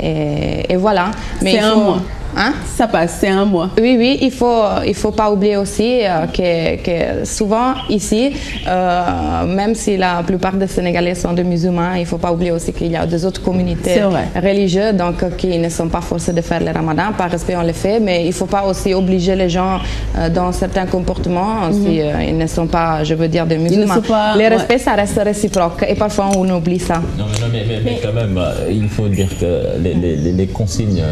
et voilà. Mais c'est un mois. Hein? Ça passe, c'est un mois. Oui, oui, il faut pas oublier aussi que souvent ici, même si la plupart des Sénégalais sont des musulmans, il faut pas oublier aussi qu'il y a des autres communautés religieuses donc qui ne sont pas forcés de faire le ramadan. Par respect, on le fait, mais il faut pas aussi obliger les gens dans certains comportements si ils ne sont pas, je veux dire, des musulmans. Le respect, ça reste réciproque et parfois on oublie ça. Non, mais quand même, il faut dire que les consignes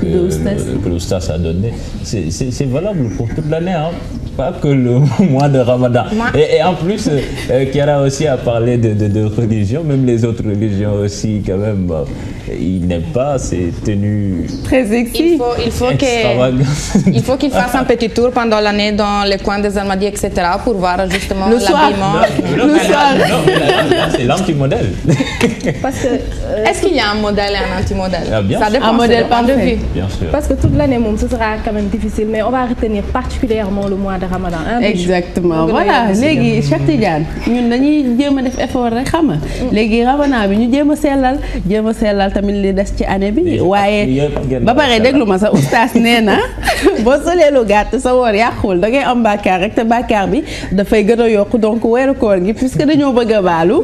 que l'Oustaz a donné, c'est valable pour toute l'année, hein, pas que le mois de Ramadan. Et en plus, Kiara aussi a parlé de religion, même les autres religions aussi, quand même, ils n'aiment pas ces tenues très sexy. Il faut qu'il fasse un petit tour pendant l'année dans les coins des Almadies, etc., pour voir justement l'habillement. Le soir. C'est l'anti-modèle. Est-ce qu'il y a un modèle et un anti-modèle? Ça dépend. Un modèle parfait. Bien sûr. Parce que toute l'année, ce sera quand même difficile, mais on va retenir particulièrement le mois de Ramadan. Exactement. Voilà. Léegi Cheikh Tidiane ñun dañuy jéem a def effort rek xam nga. léegi Ramadan bi ñu jéem a sellal tamit li des ci année bi. waaye ba pare déglu ma sa oustaz nee na boo solee lu gàtt sa woor yàqul da ngay am bàkkaar rek te bàkkaar bi dafay gën a yokk donc weeru koor gi puisque dañoo bëgg a baalu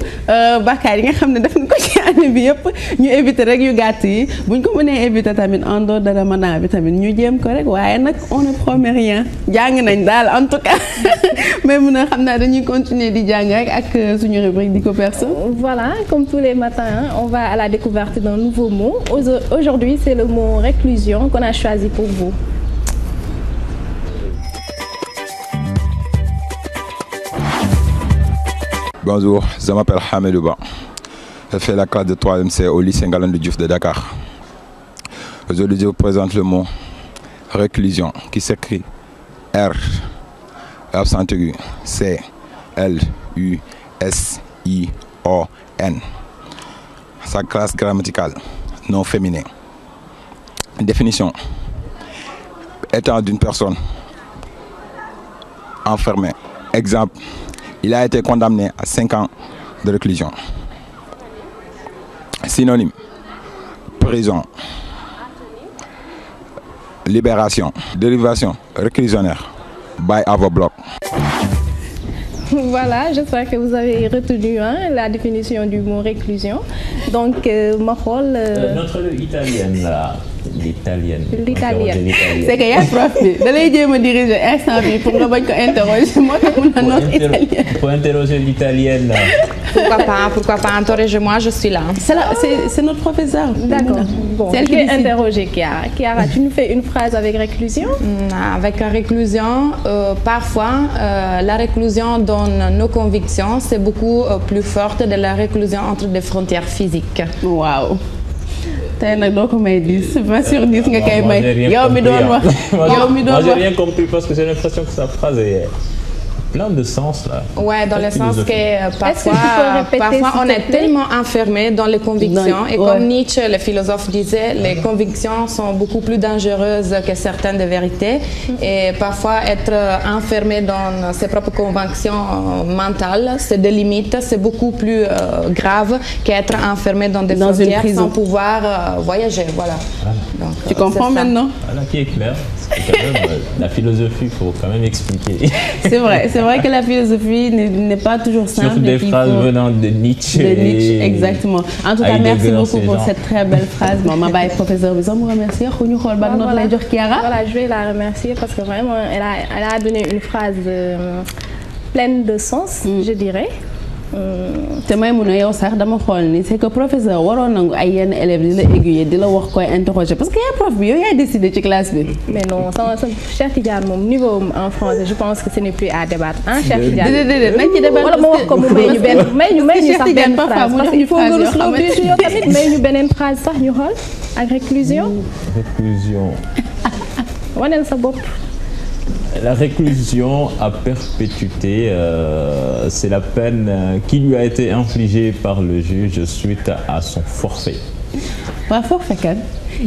bàkkaar yi nga xam ne def nañ ko ci année bi yëpp ñu éviter rek yu gàtt yi buñ ko mënee éviter tamit en dehors de Ramadan bi tamit ñu jéem ko rek waaye nag on ne promet rien jàng nañ daal en tout cas mais mun a xam naa dañuy continuer di jàng rek ak suñu rubrique Dico Perso. Voilà, comme tous les matins, on va à la découverte d'un nouveau mot. Aujourd'hui, c'est le mot réclusion qu'on a choisi pour vous. Bonjour, je m'appelle Hamidou Ba. Je fais la classe de 3e C au lycée Ngalandou Diouf de Dakar. Aujourd'hui, je vous présente le mot réclusion qui s'écrit R, accent aigu, C, L, U, S, I, O, N. Sa classe grammaticale non féminin. Définition. Étant d'une personne enfermée. Exemple. Il a été condamné à 5 ans de réclusion. Synonyme. Prison. Libération. Dérivation. Réclusionnaire. By Avobloc. Voilà, j'espère que vous avez retenu la définition du mot réclusion. Donc, Mahol. Notre italienne là. L'italienne. C'est que y a prof bi da lay jéem a diriger instant bi pour nga bañ ko interroger moo tax mun na notre italienne. Pour interroger l'italienne là. Pourquoi pas interroger-moi, je suis là. C'est notre professeur. D'accord. Bon, c'est elle qui interroger Kiara. Kiara, tu nous fais une phrase avec réclusion? Avec réclusion, parfois la réclusion dans nos convictions, c'est beaucoup plus forte de la réclusion entre des frontières physiques. Waouh. tey nag doo ko may 10 20 sur 10 nga koy may yow mi doon wax yow mi doon wax. Moi j'ai rien compris parce que j'ai l'impression que sa phrase est plein de sens là. Ouais, dans le sens que parfois on est tellement enfermé dans les convictions et comme Nietzsche, le philosophe, disait, les convictions sont beaucoup plus dangereuses que certaines de vérités et parfois être enfermé dans ses propres convictions mentales, c'est des limites, c'est beaucoup plus grave qu'être enfermé dans des frontières sans pouvoir voyager. Voilà. Donc, tu comprends maintenant? Voilà qui est clair. Quand même, la philosophie, il faut quand même expliquer. C'est vrai que la philosophie n'est pas toujours simple. Surtout des phrases venant de Nietzsche. Exactement. En tout cas, merci beaucoup pour cette très belle phrase. Maman, professeur, vous me remercier. Voilà, je vais la remercier parce que vraiment, elle a donné une phrase pleine de sens, je dirais. te may mun a yow sax dama xool ni c'est que professeur waroon nangu ay yenn élèves di la aiguiller di la wax koy interroger parce que yaa prof bi yow yaay décider ci classe bi. mais non sama Cheikh Tidiane moom niveau en français je pense que ce n'est plus à débattre hein Cheikh Tidiane. déedéet nañ ci débattre wala ma wax ko mu may ñu sax benn phrase parce qu'il faut nga rus l'oblige yow tamit may ñu beneen phrase sax ñu xool ak réclusion. Réclusion. waneel sa bopp. La réclusion à perpétuité, c'est la peine qui lui a été infligée par le juge suite à son forfait. Pas forfait kan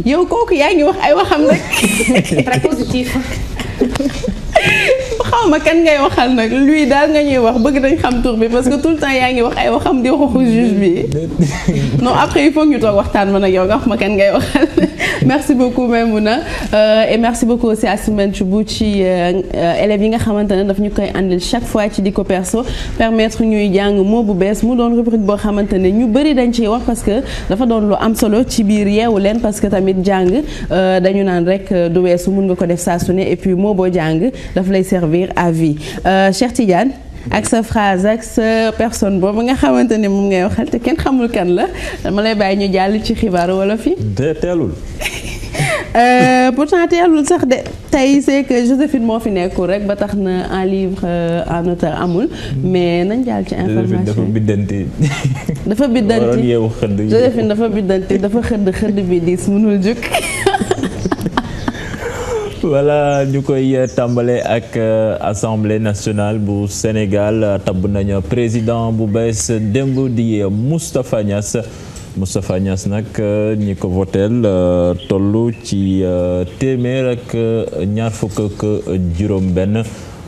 yow kooku yaa ngi wax ay waxam rek. Très positif. xaw ma kan ngay waxal nag lui daal nga ñuy wax bëgg nañ xam tur bi parce que tout le temps yaa ngi wax ay waxam di waxu juge bi non après il faut ñu toog waxtaan man ak yow nga wax ma kan ngay waxal. Merci beaucoup Maimouna et merci beaucoup aussi à Simane Thioubou ci élèves yi nga xamante ne daf ñu koy àndil chaque fois ci Dico Perso permettre ñuy jàng mot bu bees mu doon rubrique boo xamante ne ñu bëri dañ ciy wax parce que dafa doon lu am solo ci biir yeewu leen parce que tamit jàng dañu naan rek du weesu mun nga ko def saa su ne et puis mot boo jàng daf lay servir à vie Cheikh Tidiane ak sa phrase ak sa personne boobu nga xamante ne moom ngay waxal te kenn xamul kan la dama lay bàyyi ñu jàll ci xibaaru wolof yi. teelul. Pourtant teelul sax de tey c'est que Joséphine moo fi nekkul rek ba tax na en livre en auteur amul mais nañ jàll ci information dafa biddanti. dafa biddanti Joséphine dafa biddanti dafa xëdd bi diis mënul jóg. voilà ñu koy tàmbale ak assemblée nationale bu Sénégal tabb nañu président bu bees démb di Moustapha Niasse nag ñi ko voteel toll ci téeméer ak ñaar fukk ak juróom-benn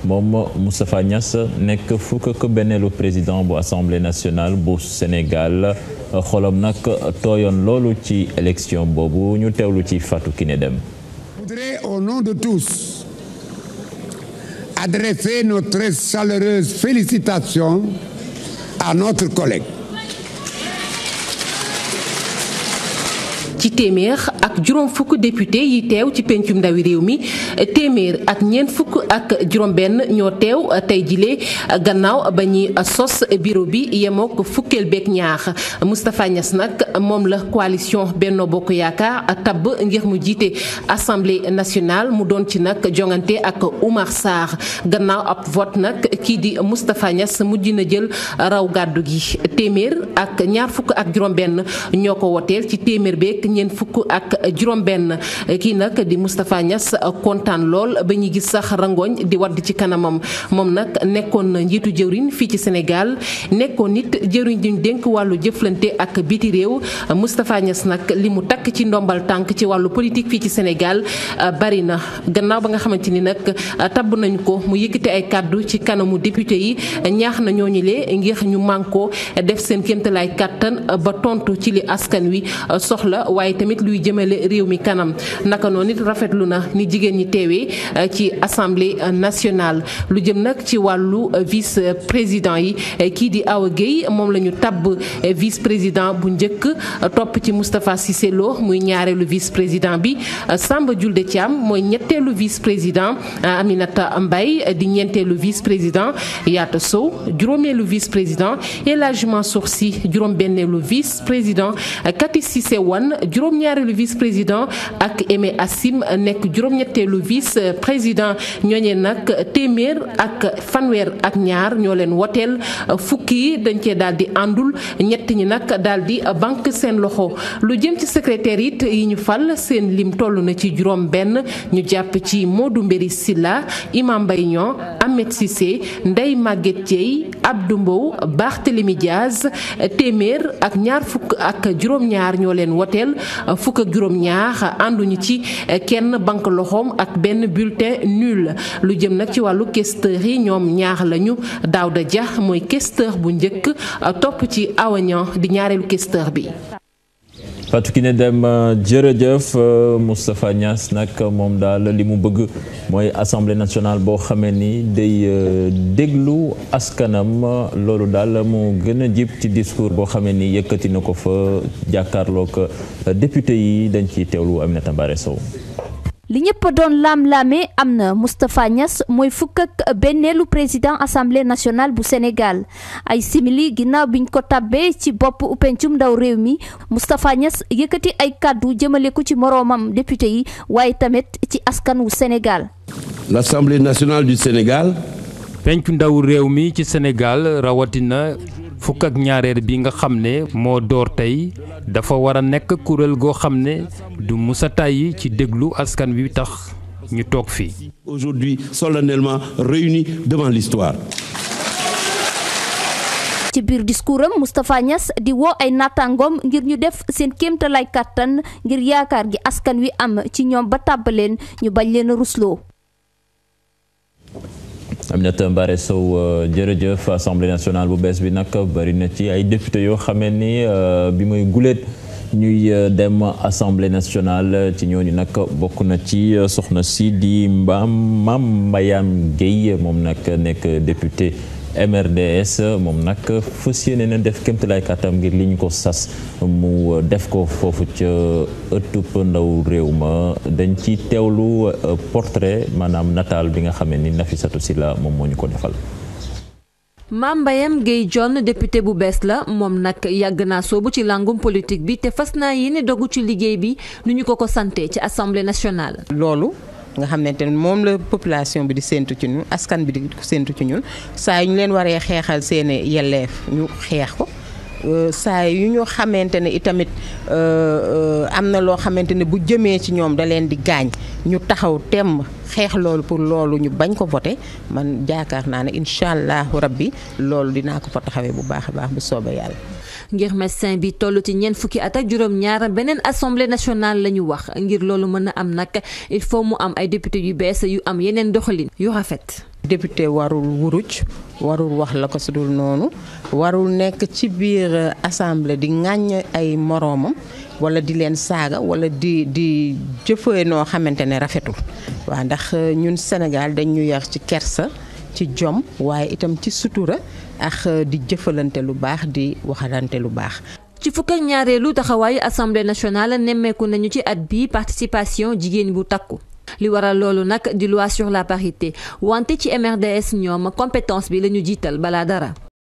moom Moustapha Niasse nekk fukk ak benneelu président bu assemblée nationale bu Sénégal xolam nag tooyoon loolu ci élection boobu ñu teewlu ci Fatou Kiné Deme. Je voudrais, au nom de tous, adresser nos très chaleureuses félicitations à notre collègue. ci téeméer ak juróom fukk député yi teew ci pencum ndawi réew mi téeméer ak ñeent fukk ak juróom benn ñoo teew tey jilee gannaaw ba ñuy sos bureau bi yemook fukkeel beeg ñaar Moustapha Niasse nag moom la coalition Benno Bokk Yaakaar tabb ngir mu jiite assemblée nationale mu doon ci nag jongante ak Oumar Sarr gannaaw ab vote nag kii di Moustapha Niasse mujj na jël raw gàddu gi téeméer ak ñaar fukk ak juróom benn ñoo ko woteel ci téeméer beeg ñeent fukk ak juróom benn kii nag di Moustapha Niasse kontaan lool ba ñu gis sax rangoñ di wadd ci kanamam moom nag nekkoon na njiitu jëwriñ fii ci Sénégal nekkoon nit jëwriñ duñ dénk wàllu jëflante ak biti réew Moustapha Niasse nag li mu takk ci ndombal tànk ci wàllu politique fii ci Sénégal bari na gannaaw ba nga xamante ni nag tabb nañu ko mu yëkkati ay kàddu ci kanamu député yi ñaax na ñooñu lee ngir ñu mànkoo def seen kéemtalaay kàttan ba tontu ci li askan wi soxla waaye tamit luy jëmale réew mi kanam naka noonu nit rafetlu na ni jigéen ñi teewee ci assemblée nationale lu jëm nag ci wàllu vice président yi kii di Awa Gueye moom la ñu tabb vice président bu njëkk topp ci Moustapha Cissé Lo muy ñaareelu vice président bi Samba Julde Thiam mooy ñetteelu vice président Aminata Mbaye di ñeenteelu vice président Yaata Sow juróomeelu vice président El Hadji Mansour Sy juróom-benneelu vice président Kati Cissé Wane juróom-ñaareelu vice président ak Aimé Assim nekk juróom-ñetteelu vice président ñooñee nag téeméer ak fanweer ak ñaar ñoo leen woteel fukki yi dañ cee daal di àndul ñett ñi nag daal di banque seen loxo lu jëm ci secrétaire it yi ñu fal seen lim toll na ci juróom benn ñu jàpp ci Modou Mbéri Silla Imam Mbaye Niang Ahmed Cissé Ndeye Maguette Dieye Abdou Mbow Barthélémy Diaz téeméer ak ñaar fukk ak juróom-ñaar ñoo leen woteel fukk ak juróom-ñaar ànduñu ci kenn banque loxoom ak benn bulletin nul lu jëm nag ci wàllu questeur yi ñoom ñaar lañu Daouda Dia mooy questeur bu njëkk topp ci Awa Niang di ñaareelu questeur bi. Fatou Kiné Deme jërëjëf Moustapha Niasse nag moom daal li mu bëgg mooy assemblée nationale boo xamee ni day déglu askanam loolu daal mu gën a jib ci discours boo xamee ni yëkkati na ko fa jàkkaarloog député yi dañ ciy teewlu Aminata Mbaré Sow. li ñëpp doon laam-laamee am na Moustapha Niasse mooy fukk ak benneelu président assemblée nationale bu Sénégal ay simili ginnaaw biñ ko tabbee ci bopp pencum ndaw réew mi Moustapha Niasse yëkkati ay kàddu jëmale ko ci moroomam député yi waaye tamit ci askan wu Sénégal. L'Assemblée nationale du Sénégal. pencu ndaw réew mi ci Sénégal rawatina fukk ak ñaareel bi nga xam ne moo door tey dafa war a nekk kuréel goo xam ne du musa tàyyi ci déglu askan wi tax ñu toog fii. Aujourd'hui solennellement réunis devant l'histoire. ci biir discours am Moustapha Niasse di woo ay naataangoom ngir ñu def seen kéemtalaay kàttan ngir yaakaar gi askan wi am ci ñoom ba tàbbaleen ñu bañ leen a rusloo. Aminata Mbaré Sow jërëjëf. Assemblée nationale bu bees bi nag bari na ci ay député yoo xamee ni bi muy guléet ñuy dem assemblée nationale ci ñooñu nag bokk na ci soxna si di Mame Mbayam Gueye moom nag nekk député MRDS moom nag fas yéene na def kéemtalaay kàttam ngir li ñu ko sas mu def ko foofu ca ëttub ndaw réew ma dañ ci teewlu portrait maanaam nataal bi nga xamee ni Nafissatou Sylla moom moo ñu ko defal. Mame Mbayam Gueye John député bu bees la moom nag yàgg naa soobu ci langum politique bi te fas naa yéene dogu ci liggéey bi nu ñu ko sante ci assemblée nationale. loolu nga xamante ne moom la population bi di séentu ci ñun askan bi di séentu ci ñun saa yu ñu leen waree xeexal seeni yelleef ñu xeex ko. saa yu ñu xamante ne itamit am na loo xamante ne bu jëmee ci ñoom da leen di gaañ ñu taxaw temm xeex loolu pour loolu ñu bañ ko voté man jaakaar naa ne incha allahu rabbi loolu dinaa ko fa taxawee bu baax a baax bu soobee yàlla. ngir médecin bi toll ci ñeent fukki at ak juróom-ñaar beneen assemblée nationale la ñu wax ngir loolu mën a am nag il faut mu am ay député yu bees yu am yeneen doxalin yu rafet. député warul wuruj warul wax la ko su dul noonu warul nekk ci biir assemblée di ŋàññ ay moroomam wala di leen saaga wala di jëfee noo xamante ne rafetul waaw ndax ñun Sénégal dañ ñu yar ci kersa ci jom waaye itam ci sutura ak di jëfalante lu baax di waxalante lu baax. ci fukk ak ñaareelu taxawaayu assemblée nationale nemmeeku nañu ci at bi participation jigéen bu takku. li waral loolu nag di loi sur la parité wante ci MRDS ñoom compétence bi la ñu jiital balaa dara.